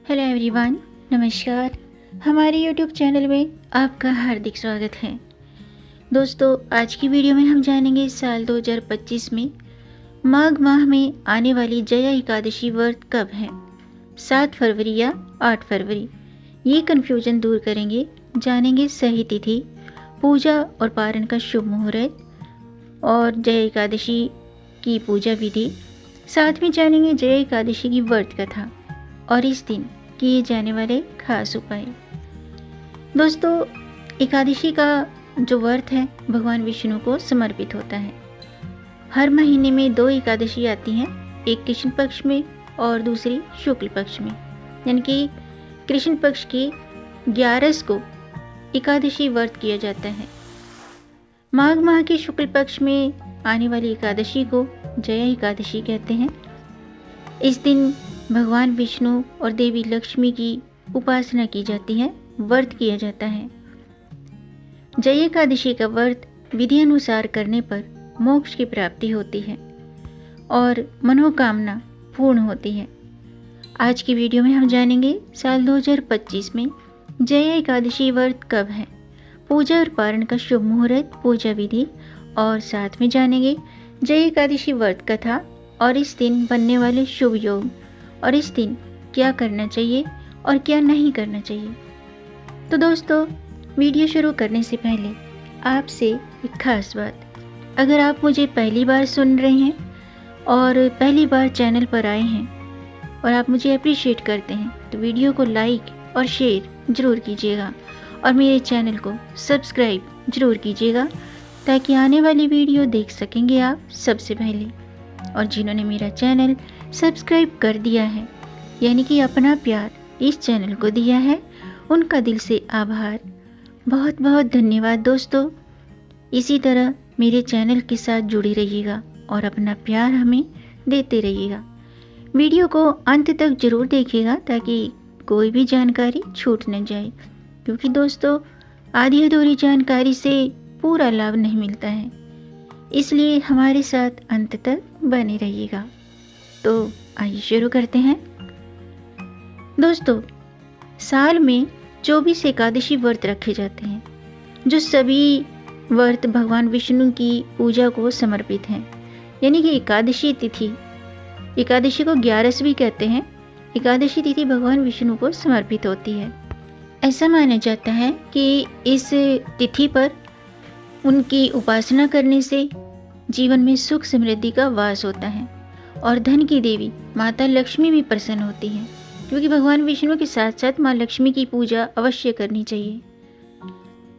Hello everyone, नमस्कार। हमारे YouTube channel में आपका हार्दिक स्वागत है। दोस्तों, आज की वीडियो में हम जानेंगे साल 2025 में माघ माह में आने वाली जया एकादशी व्रत कब है, 7 फरवरी या 8 फरवरी। ये कन्फ्यूजन दूर करेंगे, जानेंगे सही तिथि, पूजा और पारण का शुभ मुहूर्त और जया एकादशी की पूजा विधि। साथ में जानेंगे जया एकादशी की व्रत कथा और इस दिन किए जाने वाले खास उपाय। दोस्तों, एकादशी का जो व्रत है भगवान विष्णु को समर्पित होता है। हर महीने में 2 एकादशी आती हैं, एक कृष्ण पक्ष में और दूसरी शुक्ल पक्ष में। यानी कि कृष्ण पक्ष की 11 को एकादशी व्रत किया जाता है। माघ माह के शुक्ल पक्ष में आने वाली एकादशी को जया एकादशी कहते हैं। इस दिन भगवान विष्णु और देवी लक्ष्मी की उपासना की जाती है, व्रत किया जाता है। जया एकादशी का व्रत विधि अनुसार करने पर मोक्ष की प्राप्ति होती है और मनोकामना पूर्ण होती है। आज की वीडियो में हम जानेंगे साल 2025 में जया एकादशी व्रत कब है, पूजा और पारण का शुभ मुहूर्त, पूजा विधि और साथ में जानेंगे जया एकादशी व्रत कथा और इस दिन बनने वाले शुभ योग और इस दिन क्या करना चाहिए और क्या नहीं करना चाहिए। तो दोस्तों, वीडियो शुरू करने से पहले आपसे एक खास बात, अगर आप मुझे पहली बार सुन रहे हैं और पहली बार चैनल पर आए हैं और आप मुझे अप्रिशिएट करते हैं तो वीडियो को लाइक और शेयर ज़रूर कीजिएगा और मेरे चैनल को सब्सक्राइब ज़रूर कीजिएगा ताकि आने वाली वीडियो देख सकेंगे आप सबसे पहले। और जिन्होंने मेरा चैनल सब्सक्राइब कर दिया है, यानी कि अपना प्यार इस चैनल को दिया है, उनका दिल से आभार, बहुत बहुत धन्यवाद। दोस्तों, इसी तरह मेरे चैनल के साथ जुड़े रहिएगा और अपना प्यार हमें देते रहिएगा। वीडियो को अंत तक जरूर देखिएगा ताकि कोई भी जानकारी छूट न जाए, क्योंकि दोस्तों आधी अधूरी जानकारी से पूरा लाभ नहीं मिलता है, इसलिए हमारे साथ अंत तक बने रहिएगा। तो आइए शुरू करते हैं। दोस्तों, साल में 24 एकादशी व्रत रखे जाते हैं, जो सभी व्रत भगवान विष्णु की पूजा को समर्पित हैं। यानी कि एकादशी तिथि, एकादशी को 11वीं कहते हैं। एकादशी तिथि भगवान विष्णु को समर्पित होती है। ऐसा माना जाता है कि इस तिथि पर उनकी उपासना करने से जीवन में सुख समृद्धि का वास होता है और धन की देवी माता लक्ष्मी भी प्रसन्न होती हैं, क्योंकि भगवान विष्णु के साथ साथ माँ लक्ष्मी की पूजा अवश्य करनी चाहिए।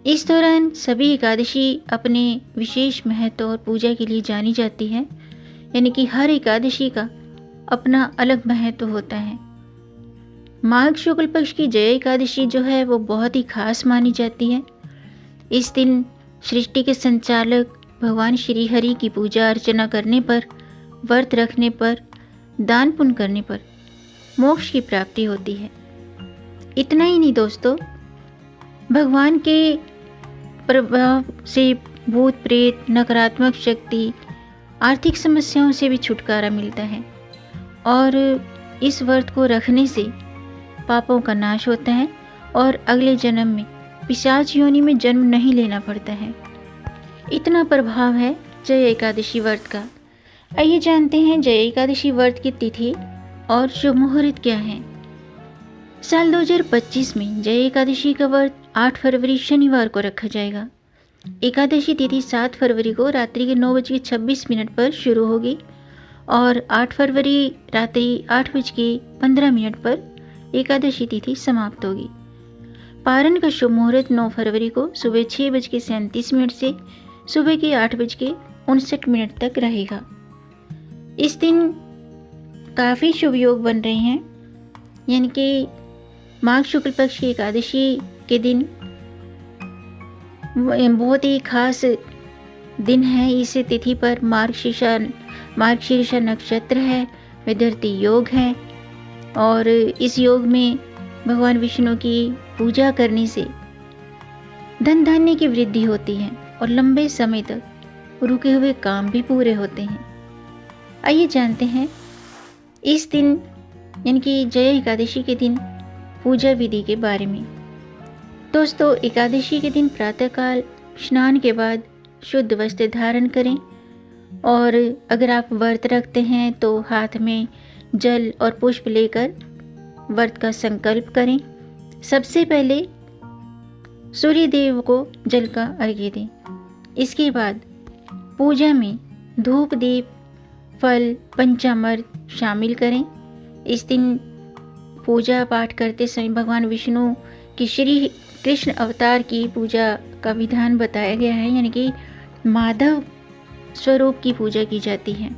इस दौरान सभी एकादशी अपने विशेष महत्व और पूजा के लिए जानी जाती है। यानी कि हर एकादशी का अपना अलग महत्व होता है। माघ शुक्ल पक्ष की जया एकादशी जो है वो बहुत ही खास मानी जाती है। इस दिन सृष्टि के संचालक भगवान श्री हरि की पूजा अर्चना करने पर, व्रत रखने पर, दान पुण्य करने पर मोक्ष की प्राप्ति होती है। इतना ही नहीं दोस्तों, भगवान के प्रभाव से भूत प्रेत, नकारात्मक शक्ति, आर्थिक समस्याओं से भी छुटकारा मिलता है और इस व्रत को रखने से पापों का नाश होता है और अगले जन्म में पिशाच योनि में जन्म नहीं लेना पड़ता है। इतना प्रभाव है जया एकादशी व्रत का। आइए जानते हैं जया एकादशी व्रत की तिथि और शुभ मुहूर्त क्या है। साल 2025 में जया एकादशी का व्रत 8 फरवरी शनिवार को रखा जाएगा। एकादशी तिथि 7 फरवरी को रात्रि के 9:26 पर शुरू होगी और 8 फरवरी रात्रि 8:15 पर एकादशी तिथि समाप्त होगी। पारण का शुभ मुहूर्त 9 फरवरी को सुबह 6:37 से सुबह के 8:59 तक रहेगा। इस दिन काफ़ी शुभ योग बन रहे हैं। यानी कि माघ शुक्ल पक्ष की एकादशी के दिन बहुत ही खास दिन है। इस तिथि पर मार्गशीर्ष नक्षत्र है, विधर्ती योग है और इस योग में भगवान विष्णु की पूजा करने से धन धान्य की वृद्धि होती है और लंबे समय तक रुके हुए काम भी पूरे होते हैं। आइए जानते हैं इस दिन यानी कि जया एकादशी के दिन पूजा विधि के बारे में। दोस्तों, एकादशी के दिन प्रातःकाल स्नान के बाद शुद्ध वस्त्र धारण करें और अगर आप व्रत रखते हैं तो हाथ में जल और पुष्प लेकर व्रत का संकल्प करें। सबसे पहले सूर्य देव को जल का अर्घ्य दें। इसके बाद पूजा में धूप, दीप, फल, पंचामृत शामिल करें। इस दिन पूजा पाठ करते समय भगवान विष्णु की श्री कृष्ण अवतार की पूजा का विधान बताया गया है, यानी कि माधव स्वरूप की पूजा की जाती है।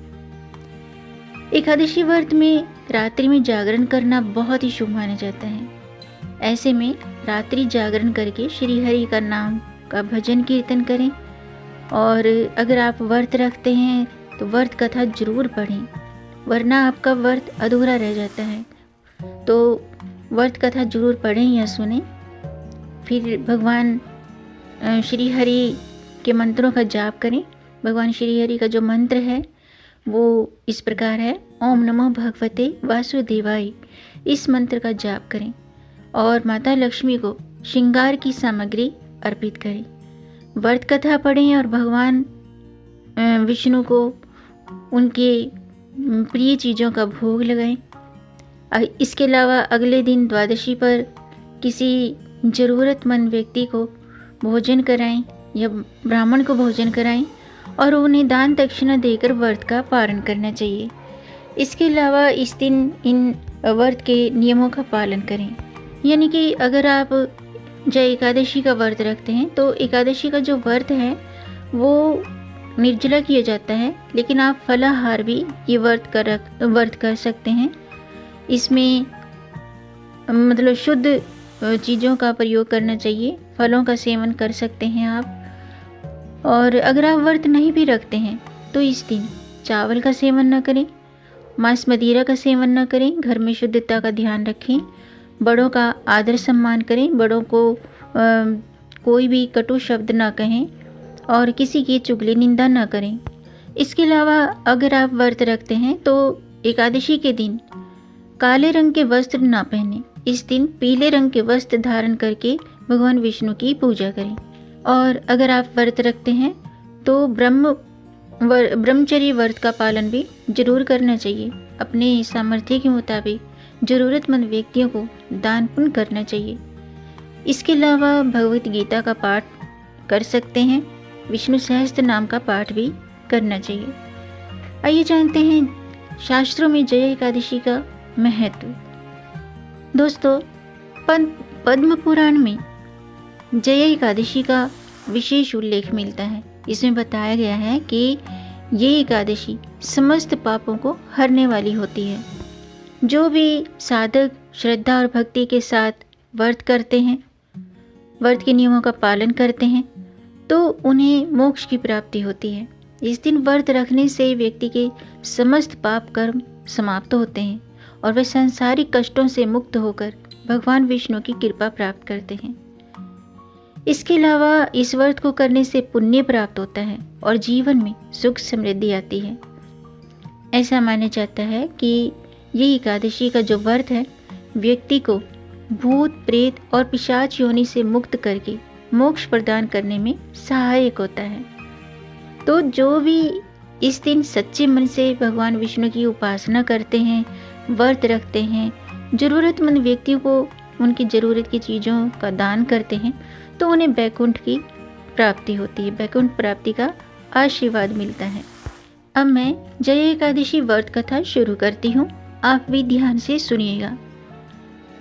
एकादशी व्रत में रात्रि में जागरण करना बहुत ही शुभ माना जाता है। ऐसे में रात्रि जागरण करके श्री हरि का नाम का भजन कीर्तन करें और अगर आप व्रत रखते हैं तो व्रत कथा जरूर पढ़ें, वरना आपका व्रत अधूरा रह जाता है। तो व्रत कथा जरूर पढ़ें या सुनें। फिर भगवान श्री हरि के मंत्रों का जाप करें। भगवान श्री हरि का जो मंत्र है वो इस प्रकार है, ओम नमो भगवते वासुदेवाय। इस मंत्र का जाप करें और माता लक्ष्मी को श्रृंगार की सामग्री अर्पित करें। व्रत कथा पढ़ें और भगवान विष्णु को उनके प्रिय चीज़ों का भोग लगाएं। इसके अलावा अगले दिन द्वादशी पर किसी ज़रूरतमंद व्यक्ति को भोजन कराएं या ब्राह्मण को भोजन कराएं और उन्हें दान दक्षिणा देकर व्रत का पालन करना चाहिए। इसके अलावा इस दिन इन व्रत के नियमों का पालन करें, यानी कि अगर आप जय एकादशी का व्रत रखते हैं तो एकादशी का जो व्रत है वो निर्जला किया जाता है, लेकिन आप फलाहार भी ये व्रत कर सकते हैं। इसमें मतलब शुद्ध चीज़ों का प्रयोग करना चाहिए, फलों का सेवन कर सकते हैं आप। और अगर आप व्रत नहीं भी रखते हैं तो इस दिन चावल का सेवन न करें, मांस मदिरा का सेवन न करें, घर में शुद्धता का ध्यान रखें, बड़ों का आदर सम्मान करें, बड़ों को कोई भी कटु शब्द ना कहें और किसी की चुगली निंदा ना करें। इसके अलावा अगर आप व्रत रखते हैं तो एकादशी के दिन काले रंग के वस्त्र ना पहने। इस दिन पीले रंग के वस्त्र धारण करके भगवान विष्णु की पूजा करें। और अगर आप व्रत रखते हैं तो ब्रह्मचर्य व्रत का पालन भी जरूर करना चाहिए। अपने सामर्थ्य के मुताबिक ज़रूरतमंद व्यक्तियों को दान पुण्य करना चाहिए। इसके अलावा भगवत गीता का पाठ कर सकते हैं, विष्णु सहस्त्र नाम का पाठ भी करना चाहिए। आइए जानते हैं शास्त्रों में जया एकादशी का महत्व। दोस्तों, पद्म पुराण में जया एकादशी का विशेष उल्लेख मिलता है। इसमें बताया गया है कि ये एकादशी समस्त पापों को हरने वाली होती है। जो भी साधक श्रद्धा और भक्ति के साथ व्रत करते हैं, व्रत के नियमों का पालन करते हैं, तो उन्हें मोक्ष की प्राप्ति होती है। इस दिन व्रत रखने से व्यक्ति के समस्त पाप कर्म समाप्त होते हैं और वे सांसारिक कष्टों से मुक्त होकर भगवान विष्णु की कृपा प्राप्त करते हैं। इसके अलावा इस व्रत को करने से पुण्य प्राप्त होता है और जीवन में सुख समृद्धि आती है। ऐसा माना जाता है कि ये एकादशी का जो व्रत है व्यक्ति को भूत, प्रेत और पिशाच योनि से मुक्त करके मोक्ष प्रदान करने में सहायक होता है। तो जो भी इस दिन सच्चे मन से भगवान विष्णु की उपासना करते हैं, व्रत रखते हैं, ज़रूरतमंद व्यक्तियों को उनकी ज़रूरत की चीज़ों का दान करते हैं, तो उन्हें बैकुंठ की प्राप्ति होती है, बैकुंठ प्राप्ति का आशीर्वाद मिलता है। अब मैं जया एकादशी व्रत कथा शुरू करती हूँ, आप भी ध्यान से सुनिएगा।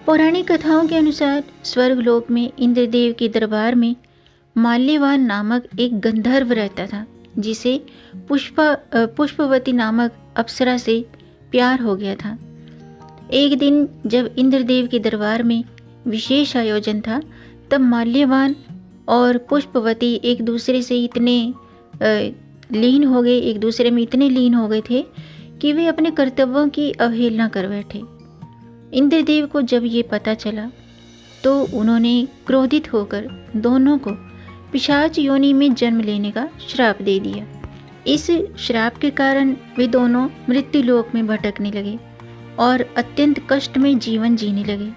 पौराणिक कथाओं के अनुसार स्वर्गलोक में इंद्रदेव के दरबार में माल्यवान नामक एक गंधर्व रहता था, जिसे पुष्पवती नामक अप्सरा से प्यार हो गया था। एक दिन जब इंद्रदेव के दरबार में विशेष आयोजन था, तब माल्यवान और पुष्पवती एक दूसरे से इतने लीन हो गए, एक दूसरे में इतने लीन हो गए थे कि वे अपने कर्तव्यों की अवहेलना कर बैठे। इंद्रदेव को जब ये पता चला तो उन्होंने क्रोधित होकर दोनों को पिशाच योनि में जन्म लेने का श्राप दे दिया। इस श्राप के कारण वे दोनों मृत्यु लोक में भटकने लगे और अत्यंत कष्ट में जीवन जीने लगे।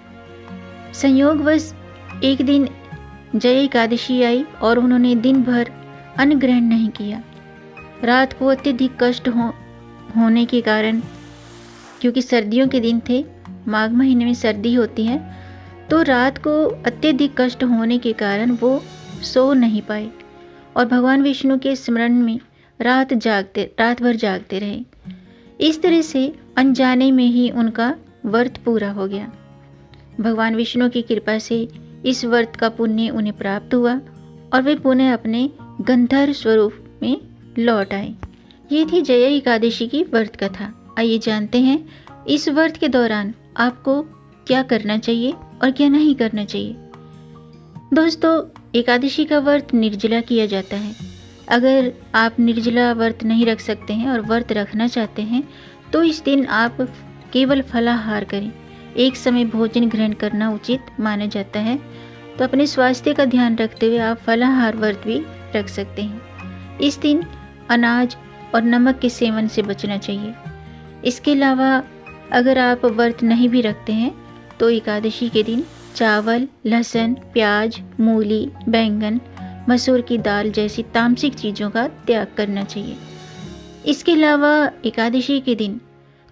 संयोगवश एक दिन जया एकादशी आई और उन्होंने दिन भर अन्न ग्रहण नहीं किया। रात को अत्यधिक कष्ट होने के कारण, क्योंकि सर्दियों के दिन थे, माघ महीने में सर्दी होती है, तो रात को अत्यधिक कष्ट होने के कारण वो सो नहीं पाए और भगवान विष्णु के स्मरण में रात भर जागते रहे। इस तरह से अनजाने में ही उनका व्रत पूरा हो गया। भगवान विष्णु की कृपा से इस व्रत का पुण्य उन्हें प्राप्त हुआ और वे पुनः अपने गंधर्व स्वरूप में लौट आए। ये थी जया एकादशी की व्रत कथा। आइए जानते हैं इस व्रत के दौरान आपको क्या करना चाहिए और क्या नहीं करना चाहिए। दोस्तों, एकादशी का व्रत निर्जला किया जाता है। अगर आप निर्जला व्रत नहीं रख सकते हैं और व्रत रखना चाहते हैं तो इस दिन आप केवल फलाहार करें। एक समय भोजन ग्रहण करना उचित माना जाता है, तो अपने स्वास्थ्य का ध्यान रखते हुए आप फलाहार व्रत भी रख सकते हैं। इस दिन अनाज और नमक के सेवन से बचना चाहिए। इसके अलावा अगर आप व्रत नहीं भी रखते हैं तो एकादशी के दिन चावल, लहसुन, प्याज, मूली, बैंगन, मसूर की दाल जैसी तामसिक चीज़ों का त्याग करना चाहिए। इसके अलावा एकादशी के दिन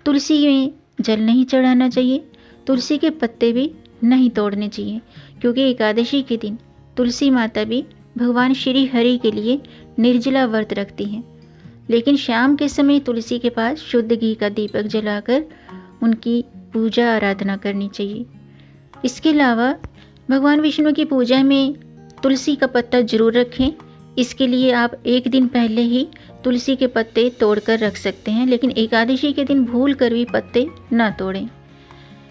तुलसी में जल नहीं चढ़ाना चाहिए। तुलसी के पत्ते भी नहीं तोड़ने चाहिए, क्योंकि एकादशी के दिन तुलसी माता भी भगवान श्री हरि के लिए निर्जला व्रत रखती हैं। लेकिन शाम के समय तुलसी के पास शुद्ध घी का दीपक जलाकर उनकी पूजा आराधना करनी चाहिए। इसके अलावा भगवान विष्णु की पूजा में तुलसी का पत्ता जरूर रखें। इसके लिए आप एक दिन पहले ही तुलसी के पत्ते तोड़कर रख सकते हैं, लेकिन एकादशी के दिन भूल कर भी पत्ते न तोड़ें।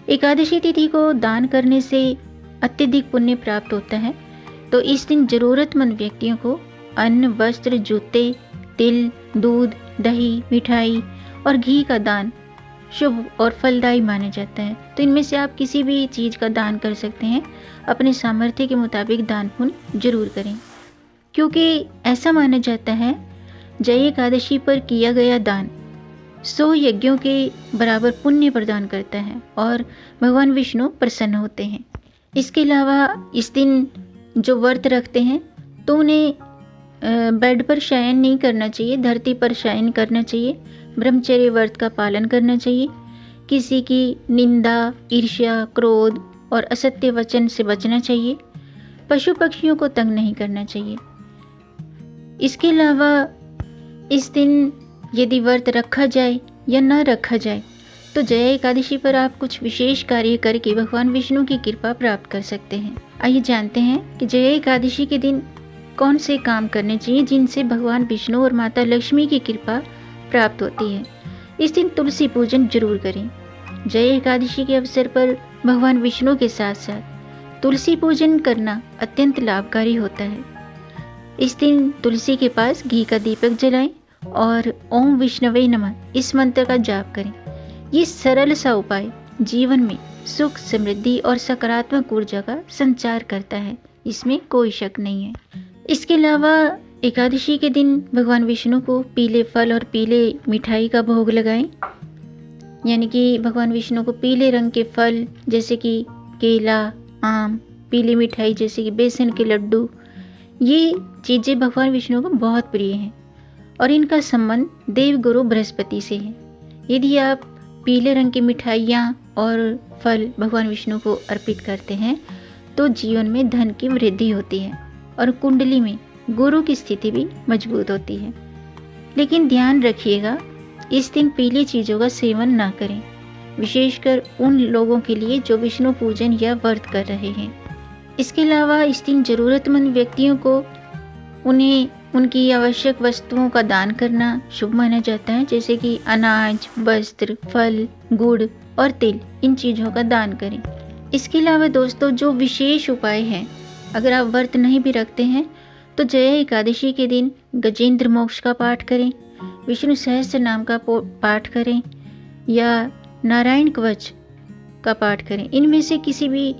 एकादशी तिथि को दान करने से अत्यधिक पुण्य प्राप्त होता है, तो इस दिन जरूरतमंद व्यक्तियों को अन्न, वस्त्र, जूते, तिल, दूध, दही, मिठाई और घी का दान शुभ और फलदायी माना जाता है। तो इनमें से आप किसी भी चीज़ का दान कर सकते हैं। अपने सामर्थ्य के मुताबिक दान पुण्य जरूर करें, क्योंकि ऐसा माना जाता है जया एकादशी पर किया गया दान 100 यज्ञों के बराबर पुण्य प्रदान करता है और भगवान विष्णु प्रसन्न होते हैं। इसके अलावा इस दिन जो व्रत रखते हैं तो उन्हें बेड पर शयन नहीं करना चाहिए, धरती पर शयन करना चाहिए। ब्रह्मचर्य व्रत का पालन करना चाहिए। किसी की निंदा, ईर्ष्या, क्रोध और असत्य वचन से बचना चाहिए। पशु पक्षियों को तंग नहीं करना चाहिए। इसके अलावा इस दिन यदि व्रत रखा जाए या न रखा जाए तो जया एकादशी पर आप कुछ विशेष कार्य करके भगवान विष्णु की कृपा प्राप्त कर सकते हैं। आइए जानते हैं कि जया एकादशी के दिन कौन से काम करने चाहिए जिनसे भगवान विष्णु और माता लक्ष्मी की कृपा प्राप्त होती है। इस दिन तुलसी पूजन जरूर करें। जया एकादशी के अवसर पर भगवान विष्णु के साथ साथ तुलसी पूजन करना अत्यंत लाभकारी होता है। इस दिन तुलसी के पास घी का दीपक जलाएं और ओम विष्णवे नमः इस मंत्र का जाप करें। ये सरल सा उपाय जीवन में सुख, समृद्धि और सकारात्मक ऊर्जा का संचार करता है, इसमें कोई शक नहीं है। इसके अलावा एकादशी के दिन भगवान विष्णु को पीले फल और पीले मिठाई का भोग लगाएं। यानी कि भगवान विष्णु को पीले रंग के फल जैसे कि केला, आम, पीली मिठाई जैसे कि बेसन के लड्डू, ये चीज़ें भगवान विष्णु को बहुत प्रिय हैं और इनका संबंध देवगुरु बृहस्पति से है। यदि आप पीले रंग की मिठाइयाँ और फल भगवान विष्णु को अर्पित करते हैं तो जीवन में धन की वृद्धि होती है और कुंडली में गुरु की स्थिति भी मजबूत होती है। लेकिन ध्यान रखिएगा, इस दिन पीली चीज़ों का सेवन ना करें, विशेषकर उन लोगों के लिए जो विष्णु पूजन या व्रत कर रहे हैं। इसके अलावा इस दिन ज़रूरतमंद व्यक्तियों को उन्हें उनकी आवश्यक वस्तुओं का दान करना शुभ माना जाता है, जैसे कि अनाज, वस्त्र, फल, गुड़ और तिल, इन चीज़ों का दान करें। इसके अलावा दोस्तों, जो विशेष उपाय हैं, अगर आप व्रत नहीं भी रखते हैं तो जया एकादशी के दिन गजेंद्र मोक्ष का पाठ करें, विष्णु सहस्त्र नाम का पाठ करें या नारायण कवच का पाठ करें। इनमें से किसी भी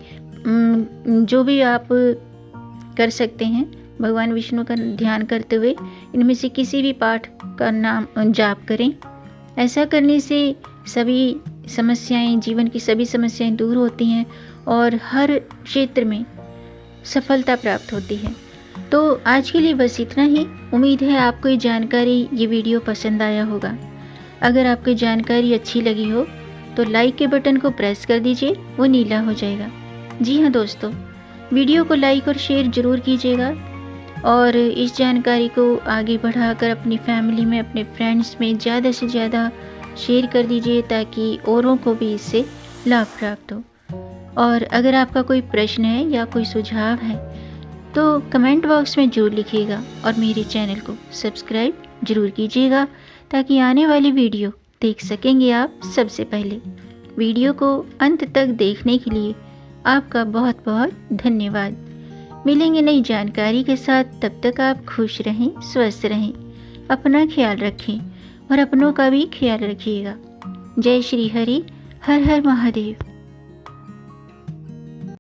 जो भी आप कर सकते हैं, भगवान विष्णु का ध्यान करते हुए इनमें से किसी भी पाठ का नाम जाप करें। ऐसा करने से सभी समस्याएं, जीवन की सभी समस्याएं दूर होती हैं और हर क्षेत्र में सफलता प्राप्त होती है। तो आज के लिए बस इतना ही। उम्मीद है आपको ये वीडियो पसंद आया होगा। अगर आपको जानकारी अच्छी लगी हो तो लाइक के बटन को प्रेस कर दीजिए, वो नीला हो जाएगा। जी हाँ दोस्तों, वीडियो को लाइक और शेयर ज़रूर कीजिएगा और इस जानकारी को आगे बढ़ाकर अपनी फैमिली में, अपने फ्रेंड्स में ज़्यादा से ज़्यादा शेयर कर दीजिए ताकि औरों को भी इससे लाभ प्राप्त हो। और अगर आपका कोई प्रश्न है या कोई सुझाव है तो कमेंट बॉक्स में ज़रूर लिखिएगा और मेरे चैनल को सब्सक्राइब ज़रूर कीजिएगा ताकि आने वाली वीडियो देख सकेंगे आप सबसे पहले। वीडियो को अंत तक देखने के लिए आपका बहुत बहुत धन्यवाद। मिलेंगे नई जानकारी के साथ, तब तक आप खुश रहें, स्वस्थ रहें, अपना ख्याल रखें और अपनों का भी ख्याल रखिएगा। जय श्री हरि, हर हर महादेव।